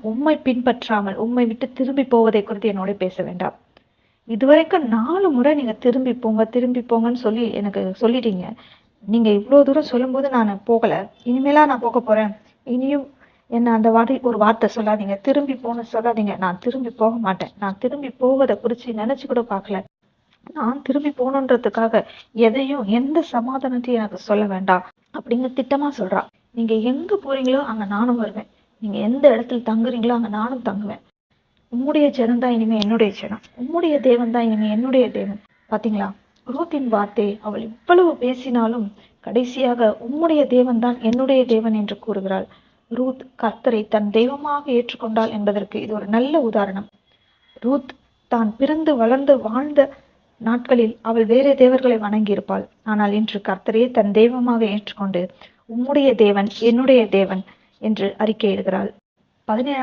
உம்மை பின்பற்றாமல் உம்மை விட்டு திரும்பி போவதை குறித்து என்னோட பேச வேண்டாம். இதுவரைக்கும் 4 முறை நீங்க திரும்பி போங்க திரும்பி போங்கன்னு சொல்லி எனக்கு சொல்லிட்டீங்க. நீங்க இவ்வளவு தூரம் சொல்லும்போது நான் போகல. இனிமேலா நான் போக போறேன். இனியும் என்ன அந்த ஒரு வார்த்தை சொல்லாதீங்க. திரும்பி போன்னு சொல்லாதீங்க. நான் திரும்பி போக மாட்டேன். நான் திரும்பி போவதை குறிச்சு நினைச்சு கூட பார்க்கல. நான் திரும்பி போகணுன்றதுக்காக எதையும் எந்த சமாதானத்தையும் எனக்கு சொல்ல வேண்டாம் அப்படின்னு திட்டமா சொல்றா. நீங்க எங்க போறீங்களோ அங்க நானும் வருவேன். நீங்க எந்த இடத்துல தங்குறீங்களோ அங்க நானும் தங்குவேன். உம்முடைய ஜனம் தான் இனிமே என்னுடைய ஜனம். உம்முடைய தேவன் தான் இனிமே என்னுடைய தேவன். பாத்தீங்களா? ரூத்தின் வார்த்தை அவள் இவ்வளவு பேசினாலும் கடைசியாக உம்முடைய தேவன் தான் என்னுடைய தேவன் என்று கூறுகிறாள். ரூத் கர்த்தரை தன் தெய்வமாக ஏற்றுக்கொண்டாள் என்பதற்கு இது ஒரு நல்ல உதாரணம். ரூத் தான் பிறந்து வளர்ந்து வாழ்ந்த நாட்களில் அவள் வேற தேவர்களை வணங்கி இருப்பாள். ஆனால் இன்று கர்த்தரையே தன் தெய்வமாக ஏற்றுக்கொண்டு உம்முடைய தேவன் என்னுடைய தேவன் என்று அறிக்கையிடுகிறாள். 17